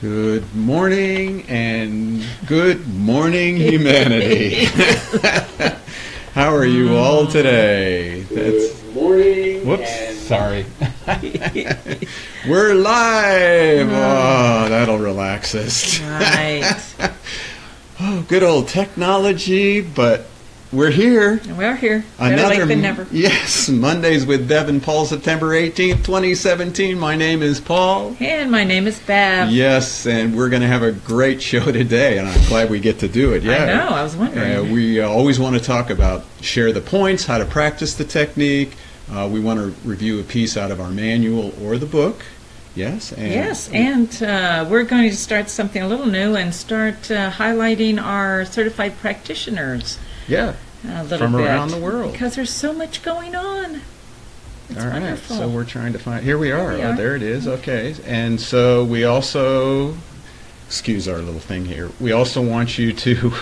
Good morning and good morning, humanity. How are you all today? Good morning. Whoops, sorry. We're live. Oh, that'll relax us. Right. Oh, good old technology, but we're here. We're here. Better late than never. Yes, Mondays with Bev Paul, September 18th, 2017. My name is Paul. And my name is Bev. Yes, and we're going to have a great show today, and I'm glad we get to do it. Yeah, I know, I was wondering. We always want to talk about, share the points, how to practice the technique. We want to review a piece out of our manual or the book. Yes, and we're going to start something a little new and start highlighting our certified practitioners. Yeah, a little from bit, around the world. Because there's so much going on. It's all right, wonderful. so we're trying to find, here we are. There we are. There it is, okay. And so we also, excuse our little thing here, we also want you to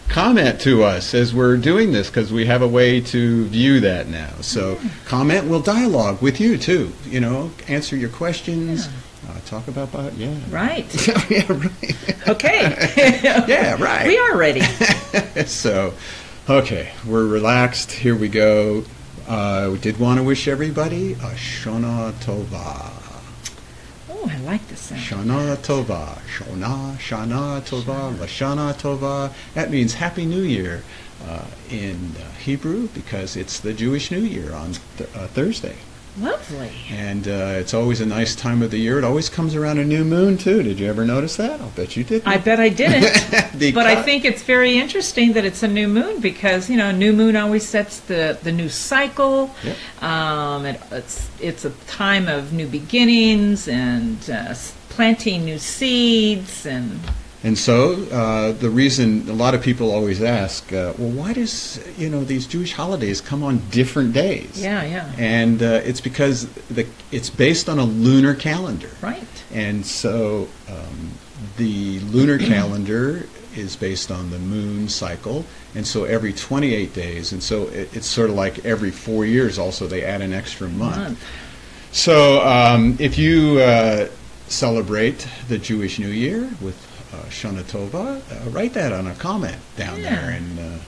comment to us as we're doing this, because we have a way to view that now. So comment, we'll dialogue with you too, you know, answer your questions. Yeah. Talk about yeah. Right. Yeah, right. Okay. Yeah, right. We are ready. So, okay, we're relaxed. Here we go. We did want to wish everybody a Shana Tova. Oh, I like this sound. Shana Tova. Shana Tova. Lashana Tova. That means Happy New Year in Hebrew, because it's the Jewish New Year on Thursday. Lovely. And it's always a nice time of the year. It always comes around a new moon, too. Did you ever notice that? I'll bet you didn't. I bet I didn't. But I think it's very interesting that it's a new moon, because, you know, new moon always sets the new cycle. Yep. It's a time of new beginnings and planting new seeds. And so the reason a lot of people always ask, well, why does, you know, these Jewish holidays come on different days? Yeah, yeah. And it's because it's based on a lunar calendar. Right. And so the lunar calendar is based on the moon cycle, and so every 28 days, and so it's sort of like every 4 years also they add an extra month. So if you celebrate the Jewish New Year with Shana Tova, write that on a comment down there and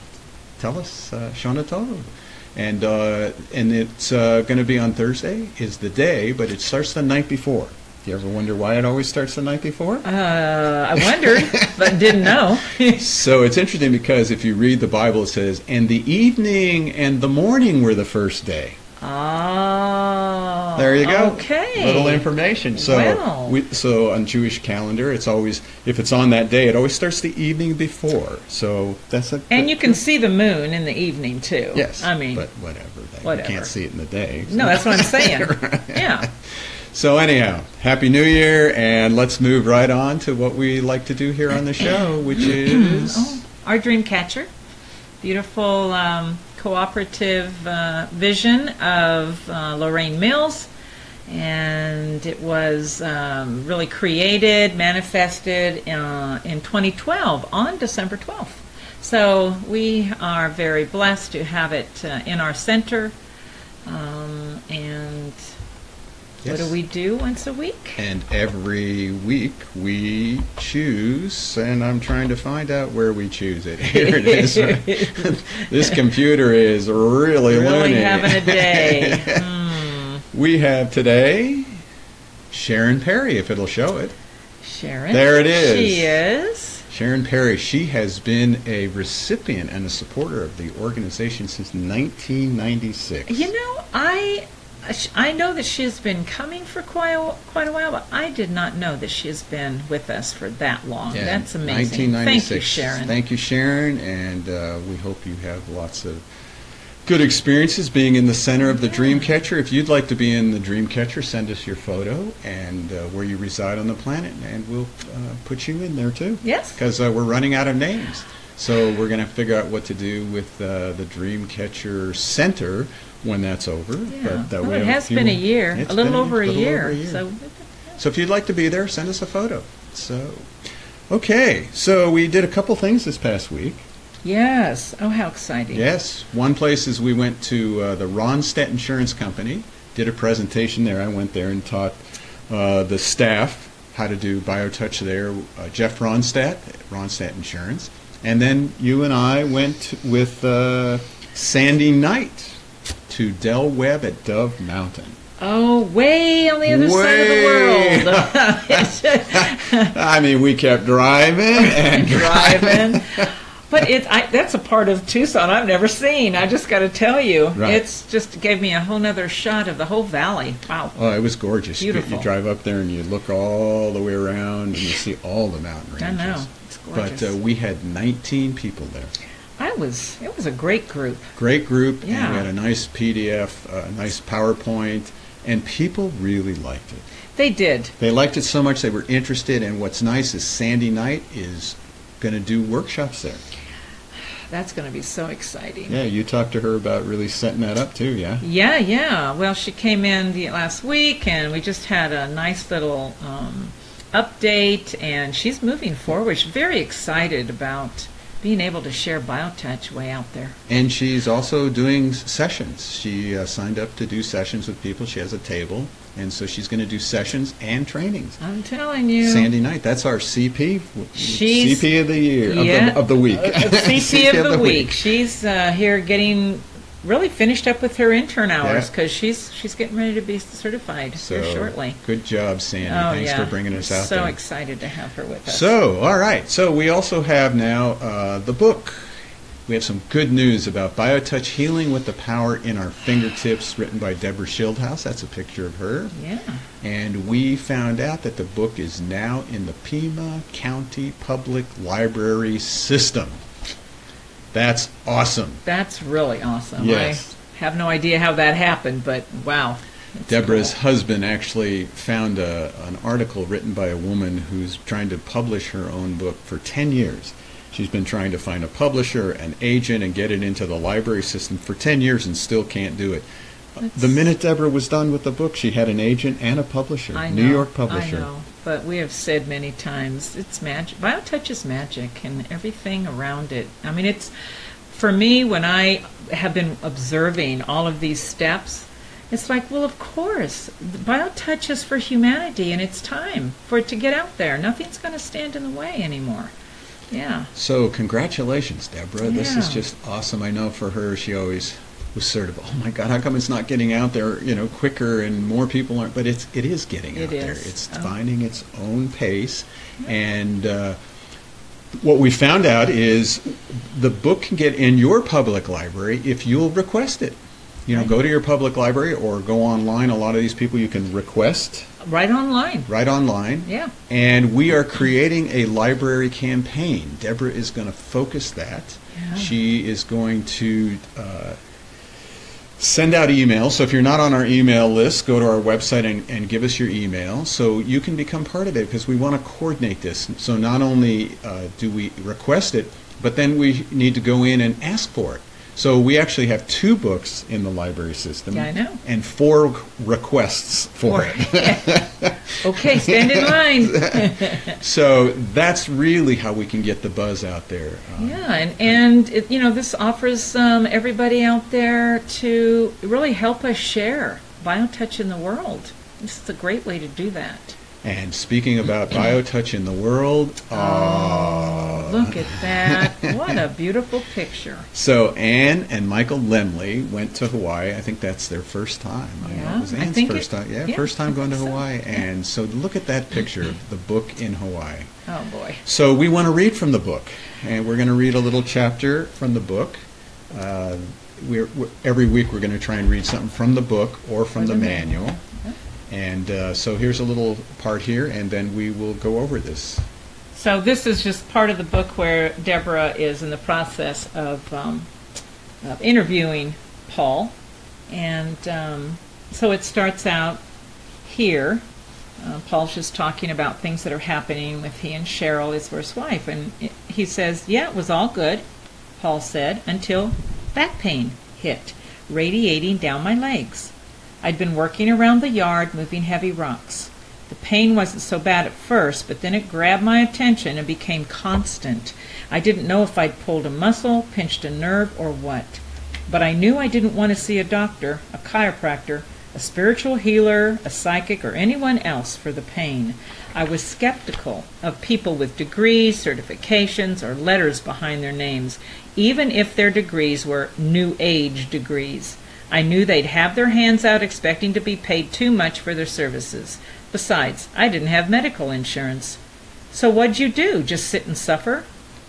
tell us Shana Tova. And it's going to be on Thursday is the day, but it starts the night before. Do you ever wonder why it always starts the night before? I wondered, but didn't know. So it's interesting, because if you read the Bible, it says, and the evening and the morning were the first day. Oh, there you go. Okay. Little information. So, wow. So on Jewish calendar, it's always, if it's on that day, it always starts the evening before. So that's and you can see the moon in the evening too. Yes. I mean, but whatever. You can't see it in the day. So. No, that's what I'm saying. Right. Yeah. So anyhow, Happy New Year, and let's move right on to what we like to do here on the show, which is our Dreamcatcher. Beautiful cooperative vision of Lorraine Mills, and it was really created, manifested in 2012 on December 12th. So we are very blessed to have it in our center, and what do we do once a week? And every week we choose, and I'm trying to find out where we choose it. Here it is. This computer is really loony. Having a day. We have today Sharon Perry, if it'll show it. Sharon. There it is. She is. Sharon Perry. She has been a recipient and a supporter of the organization since 1996. You know, I know that she has been coming for quite a while, but I did not know that she has been with us for that long. Yeah, that's amazing. 1996. Thank you, Sharon. Thank you, Sharon, and we hope you have lots of good experiences being in the center of the Dreamcatcher. If you'd like to be in the Dreamcatcher, send us your photo and where you reside on the planet, and we'll put you in there too. Yes. Because we're running out of names. So we're going to figure out what to do with the Dreamcatcher Center when that's over. Yeah. But, it has been a year, a little over a year. So if you'd like to be there, send us a photo. So, okay, so we did a couple things this past week. Yes. Oh, how exciting. Yes. One place is we went to the Ronstadt Insurance Company, did a presentation there. I went there and taught the staff how to do Biotouch there, Jeff Ronstadt, Ronstadt Insurance. And then you and I went with Sandy Knight to Del Webb at Dove Mountain. Oh, way on the other side of the world. I mean, we kept driving and driving. But that's a part of Tucson I've never seen. I just got to tell you. Right. It's just gave me a whole nother shot of the whole valley. Wow. Oh, it was gorgeous. Beautiful. You drive up there and you look all the way around and you see all the mountain ranges. I know. It's gorgeous. But we had 19 people there. It was a great group. Great group. Yeah. And we had a nice PDF, a nice PowerPoint, and people really liked it. They did. They liked it so much they were interested, and what's nice is Sandy Knight is going to do workshops there. That's going to be so exciting. Yeah, you talked to her about really setting that up too, yeah? Yeah. Well, she came in last week, and we just had a nice little update, and she's moving forward. She's very excited about being able to share Biotouch way out there. And she's also doing sessions. She signed up to do sessions with people. She has a table, and so she's going to do sessions and trainings. I'm telling you. Sandy Knight, that's our CP. She's CP of the year, yeah, of the week. CP of the week. She's here getting really finished up with her intern hours because she's getting ready to be certified here shortly. Good job, Sandy. Oh, Thanks for bringing us out there. So excited to have her with us. So, all right. So we also have now the book. We have some good news about Biotouch Healing with the Power in Our Fingertips, written by Deborah Schildhouse. That's a picture of her. Yeah. And we found out that the book is now in the Pima County Public Library system. That's awesome. That's really awesome. Yes. I have no idea how that happened, but wow. Deborah's husband actually found an article written by a woman who's trying to publish her own book for 10 years. She's been trying to find a publisher, an agent, and get it into the library system for 10 years and still can't do it. The minute Deborah was done with the book, she had an agent and a publisher, New York publisher. I know, but we have said many times, it's magic. Biotouch is magic and everything around it. I mean, it's, for me, when I have been observing all of these steps, it's like, well, of course, Biotouch is for humanity, and it's time for it to get out there. Nothing's going to stand in the way anymore. Yeah. So congratulations, Deborah. Yeah. This is just awesome. I know for her, she always was sort of, oh my God, how come it's not getting out there, quicker and more people aren't? But it is getting out there. It's finding its own pace. And what we found out is the book can get in your public library if you'll request it. Go to your public library or go online. A lot of these people you can request. Right online. Right online. Yeah. And we are creating a library campaign. Deborah is going to focus that. Yeah. She is going to send out emails. So if you're not on our email list, go to our website and give us your email so you can become part of it, because we want to coordinate this. So not only do we request it, but then we need to go in and ask for it. So we actually have 2 books in the library system. Yeah, I know. And 4 requests for it. Okay, stand in line. So that's really how we can get the buzz out there. And this offers everybody out there to really help us share Biotouch in the world. This is a great way to do that. And speaking about Biotouch in the world, look at that. What a beautiful picture. So Anne and Michael Lemley went to Hawaii. I think that's their first time. I know it was Anne's first time. Yeah, first time going to Hawaii. So. And so look at that picture of the book in Hawaii. Oh, boy. So we want to read from the book. And we're going to read a little chapter from the book. Every week we're going to try and read something from the book or from the manual. And so here's a little part here, and then we will go over this. So this is just part of the book where Deborah is in the process of interviewing Paul. And so it starts out here. Paul's just talking about things that are happening with he and Cheryl, his first wife. And he says, yeah, it was all good, Paul said, until back pain hit, radiating down my legs. I'd been working around the yard, moving heavy rocks. The pain wasn't so bad at first, but then it grabbed my attention and became constant. I didn't know if I'd pulled a muscle, pinched a nerve, or what. But I knew I didn't want to see a doctor, a chiropractor, a spiritual healer, a psychic, or anyone else for the pain. I was skeptical of people with degrees, certifications, or letters behind their names, even if their degrees were New Age degrees. I knew they'd have their hands out expecting to be paid too much for their services. Besides, I didn't have medical insurance. So what'd you do? Just sit and suffer?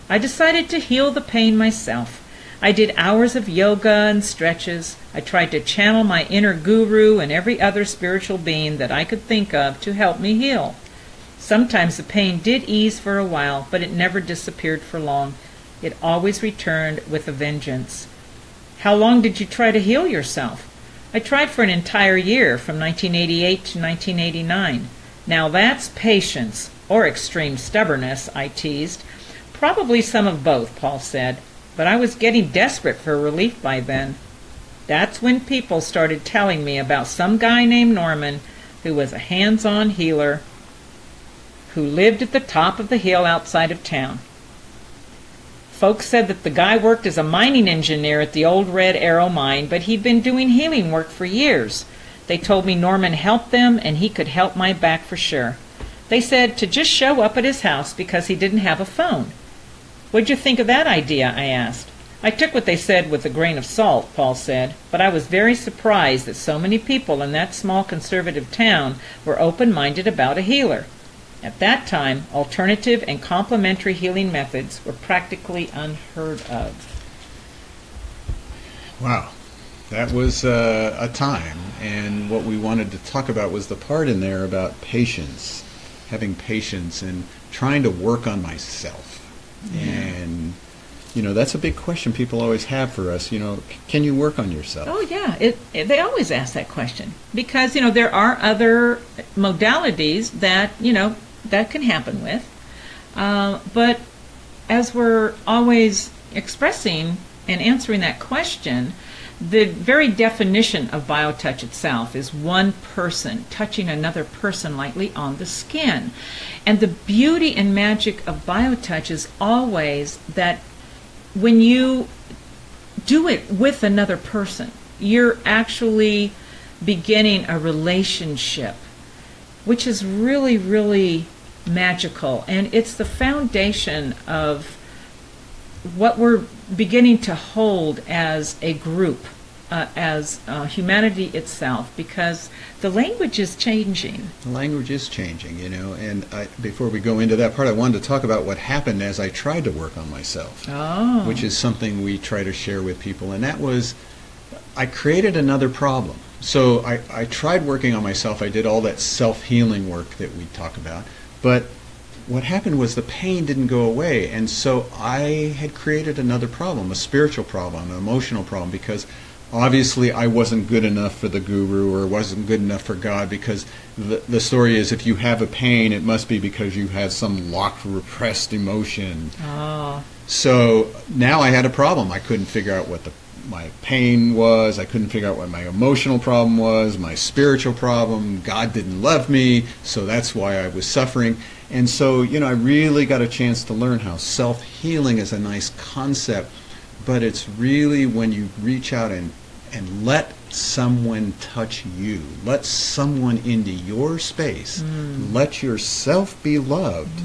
I decided to heal the pain myself. I did hours of yoga and stretches. I tried to channel my inner guru and every other spiritual being that I could think of to help me heal. Sometimes the pain did ease for a while, but it never disappeared for long. It always returned with a vengeance. How long did you try to heal yourself? I tried for an entire year, from 1988 to 1989. Now that's patience, or extreme stubbornness, I teased. Probably some of both, Paul said, but I was getting desperate for relief by then. That's when people started telling me about some guy named Norman who was a hands-on healer who lived at the top of the hill outside of town. Folks said that the guy worked as a mining engineer at the old Red Arrow mine, but he'd been doing healing work for years. They told me Norman helped them and he could help my back for sure. They said to just show up at his house because he didn't have a phone. What'd you think of that idea? I asked. I took what they said with a grain of salt, Paul said, but I was very surprised that so many people in that small conservative town were open-minded about a healer. At that time, alternative and complementary healing methods were practically unheard of. Wow. That was a time, and what we wanted to talk about was the part in there about patience, having patience and trying to work on myself. And, that's a big question people always have for us, can you work on yourself? Oh, yeah. They always ask that question because, there are other modalities that, that can happen with. But as we're always expressing and answering that question, the very definition of Biotouch itself is one person touching another person lightly on the skin. And the beauty and magic of Biotouch is always that when you do it with another person, you're actually beginning a relationship, which is really, really magical. And it's the foundation of what we're beginning to hold as a group, as humanity itself, because the language is changing. The language is changing, and before we go into that part, I wanted to talk about what happened as I tried to work on myself, which is something we try to share with people, and that was I created another problem. So I tried working on myself. I did all that self-healing work that we talk about, but what happened was the pain didn't go away, and so I had created another problem, a spiritual problem, an emotional problem, because obviously I wasn't good enough for the guru or wasn't good enough for God, because the story is if you have a pain, it must be because you have some locked, repressed emotion. Oh. So now I had a problem. I couldn't figure out what my pain was. I couldn't figure out what my emotional problem was, my spiritual problem. God didn't love me, so that's why I was suffering. And so, I really got a chance to learn how self-healing is a nice concept, but it's really when you reach out and let someone touch you, let someone into your space, let yourself be loved,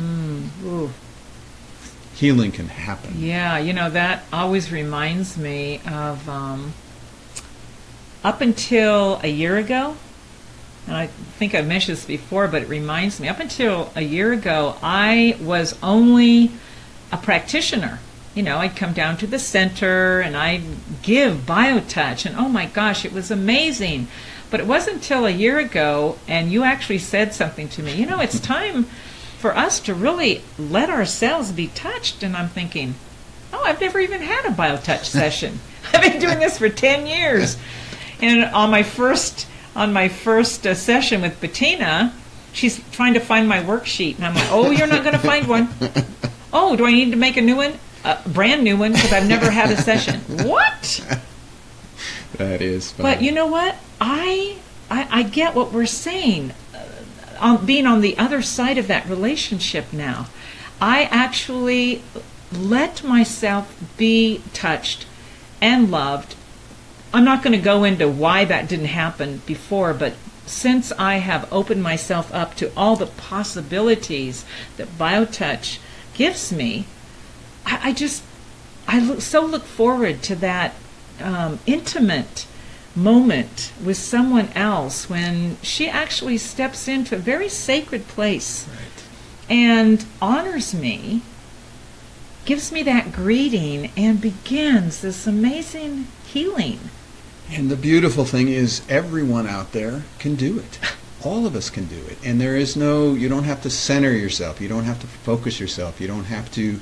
healing can happen. Yeah, that always reminds me of up until a year ago, and I think I mentioned this before, but it reminds me, up until a year ago, I was only a practitioner. I'd come down to the center and I'd give Biotouch, and oh my gosh, it was amazing. But it wasn't until a year ago, and you actually said something to me, it's time for us to really let ourselves be touched. And I'm thinking, oh, I've never even had a Biotouch session. I've been doing this for 10 years. And on my first session with Bettina, she's trying to find my worksheet, and I'm like, oh, you're not going to find one. Oh, do I need to make a new one? A brand new one, because I've never had a session. What? That is fun. But you know what? I get what we're saying. Being on the other side of that relationship now, I actually let myself be touched and loved. I'm not going to go into why that didn't happen before, but since I have opened myself up to all the possibilities that Biotouch gives me, I look forward to that intimate moment with someone else when she actually steps into a very sacred place and honors me, gives me that greeting, and begins this amazing healing. And the beautiful thing is everyone out there can do it. All of us can do it. And there is you don't have to center yourself. You don't have to focus yourself. You don't have to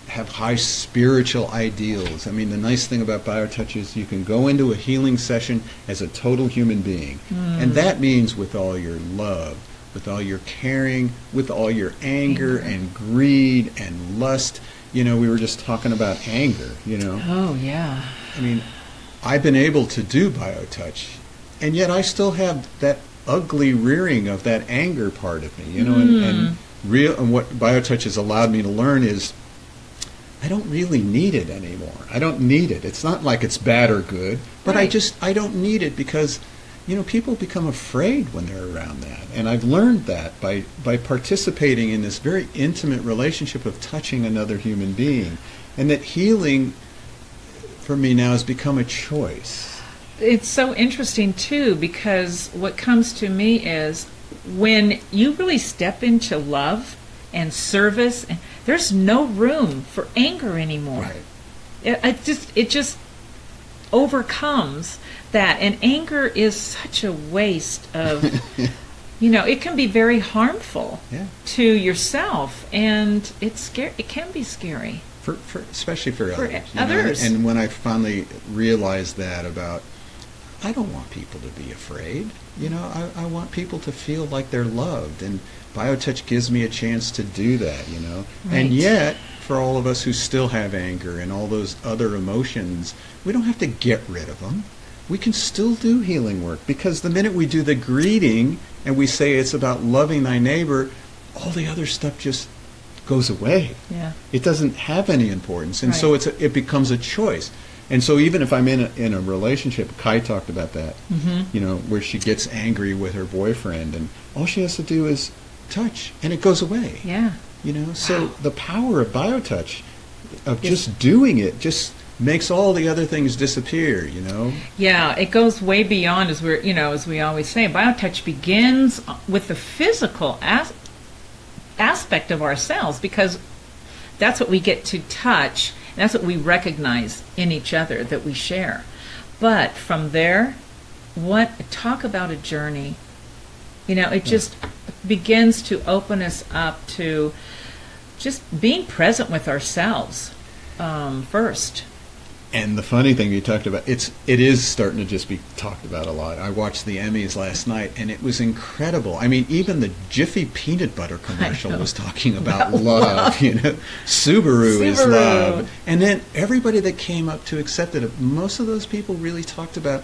have high spiritual ideals. I mean, the nice thing about Biotouch is you can go into a healing session as a total human being. And that means with all your love, with all your caring, with all your anger and greed and lust. We were just talking about anger, Oh, yeah. I mean, I've been able to do Biotouch, and yet I still have that ugly rearing of that anger part of me, and what Biotouch has allowed me to learn is I don't really need it anymore. I don't need it. It's not like it's bad or good, but I don't need it because, people become afraid when they're around that. And I've learned that by participating in this very intimate relationship of touching another human being. And that healing for me now has become a choice. It's so interesting, too, because what comes to me is when you really step into love and service, there's no room for anger anymore. It just overcomes that, and anger is such a waste of it can be very harmful to yourself, and it can be scary for especially for others. And when I finally realized that about, I don't want people to be afraid. I want people to feel like they're loved, and Biotouch gives me a chance to do that, And yet, for all of us who still have anger and all those other emotions, we don't have to get rid of them. We can still do healing work, because the minute we do the greeting and we say it's about loving thy neighbor, all the other stuff just goes away. Yeah. It doesn't have any importance, and so it becomes a choice. And so even if I'm in a relationship, Kai talked about that, where she gets angry with her boyfriend, and all she has to do is touch, and it goes away. Yeah. So the power of Biotouch, of just doing it, just makes all the other things disappear. Yeah, it goes way beyond, as we always say. Biotouch begins with the physical aspect of ourselves, because that's what we get to touch. And that's what we recognize in each other that we share. But from there, talk about a journey. It just begins to open us up to just being present with ourselves first. And the funny thing you talked about, it is starting to just be talked about a lot. I watched the Emmys last night, and it was incredible. I mean, even the Jiffy peanut butter commercial was talking about love. Subaru is love. And then everybody that came up to accept it, most of those people really talked about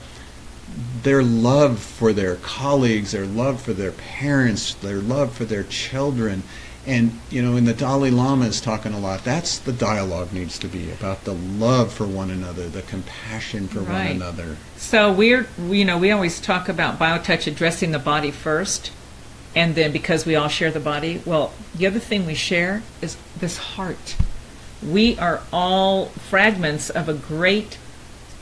their love for their colleagues, their love for their parents, their love for their children. And, and the Dalai Lama is talking a lot. That's the dialogue needs to be, about the love for one another, the compassion for one another. So we always talk about Biotouch addressing the body first, and then because we all share the body, well, the other thing we share is this heart. We are all fragments of a great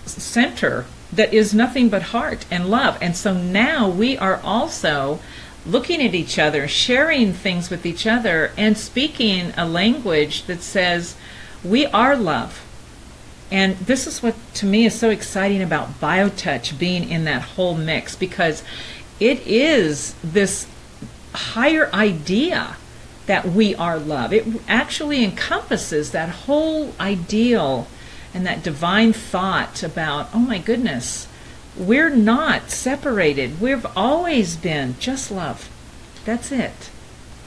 center that is nothing but heart and love. And so now we are also looking at each other, sharing things with each other, and speaking a language that says we are love. And this is what, to me, is so exciting about Biotouch being in that whole mix, because it is this higher idea that we are love. It actually encompasses that whole ideal and that divine thought about, oh my goodness, we're not separated. We've always been just love. That's it.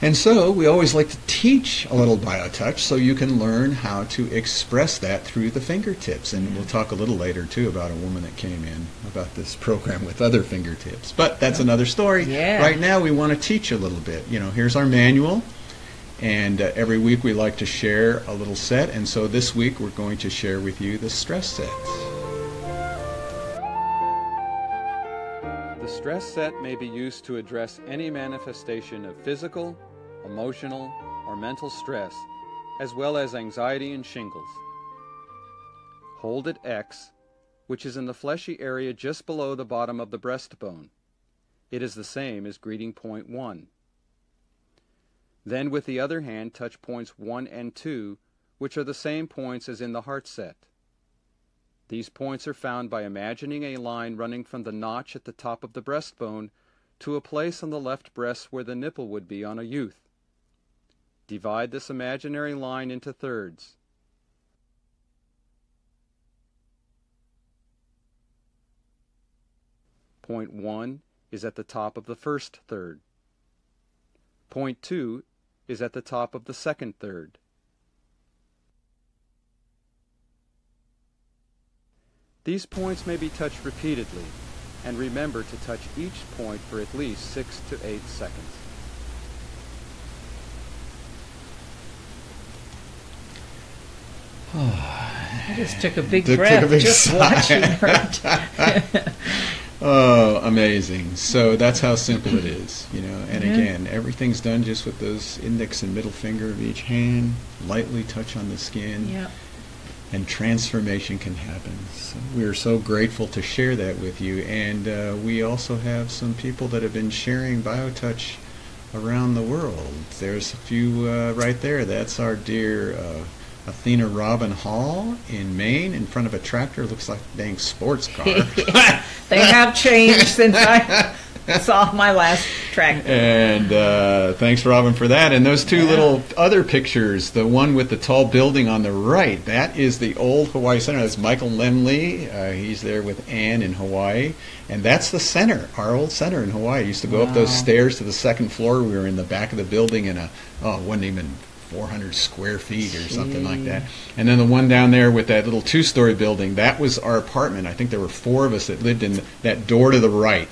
And so we always like to teach a little Biotouch so you can learn how to express that through the fingertips. And we'll talk a little later, too, about a woman that came in about this program with other fingertips. But that's another story. Yeah. Right now we want to teach a little bit. Here's our manual. And every week we like to share a little set. And so this week we're going to share with you the stress set. The stress set may be used to address any manifestation of physical, emotional, or mental stress, as well as anxiety and shingles. Hold at X, which is in the fleshy area just below the bottom of the breastbone. It is the same as greeting point 1. Then with the other hand touch points 1 and 2, which are the same points as in the heart set. These points are found by imagining a line running from the notch at the top of the breastbone to a place on the left breast where the nipple would be on a youth. Divide this imaginary line into thirds. Point 1 is at the top of the first third. Point 2 is at the top of the second third. These points may be touched repeatedly, and remember to touch each point for at least 6 to 8 seconds. I just took a big breath just watching her. Oh, amazing. So that's how simple it is, you know. And again, everything's done just with those index and middle finger of each hand, lightly touch on the skin. Yep. And transformation can happen. So we're so grateful to share that with you. And we also have some people that have been sharing Biotouch around the world. There's a few right there. That's our dear Athena Robin Hall in Maine in front of a tractor. Looks like a dang sports car. They have changed since I saw my last tractor. And thanks, Robin, for that. And those two little other pictures, the one with the tall building on the right, that is the old Hawaii Center. That's Michael Lemley. He's there with Ann in Hawaii. And that's the center, our old center in Hawaii. Used to go up those stairs to the second floor. We were in the back of the building in it wasn't even 400 square feet or something like that. And then the one down there with that little two-story building, that was our apartment. I think there were 4 of us that lived in that door to the right.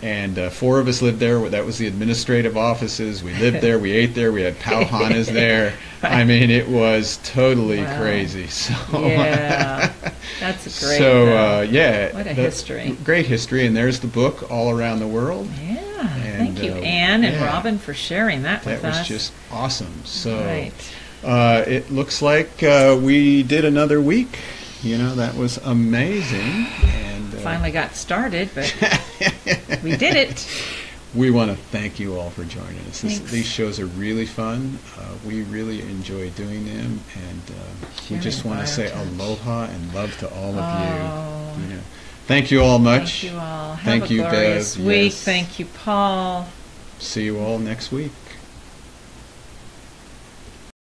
And 4 of us lived there. That was the administrative offices. We lived there. We ate there. We had pauhanas there. I mean, it was totally crazy. So yeah, that's a great. So what a history! Great history. And there's the book all around the world. Yeah, and, thank you, Ann and Robin, for sharing that with us. That was just awesome. So right. It looks like we did another week. You know, that was amazing. And finally got started, but we did it. We want to thank you all for joining us. These shows are really fun. We really enjoy doing them, and we just want to say aloha and love to all of you. You know, thank you all much. Thank you all. Thank you, Have a glorious Bev. week. Yes. Thank you, Paul. See you all next week.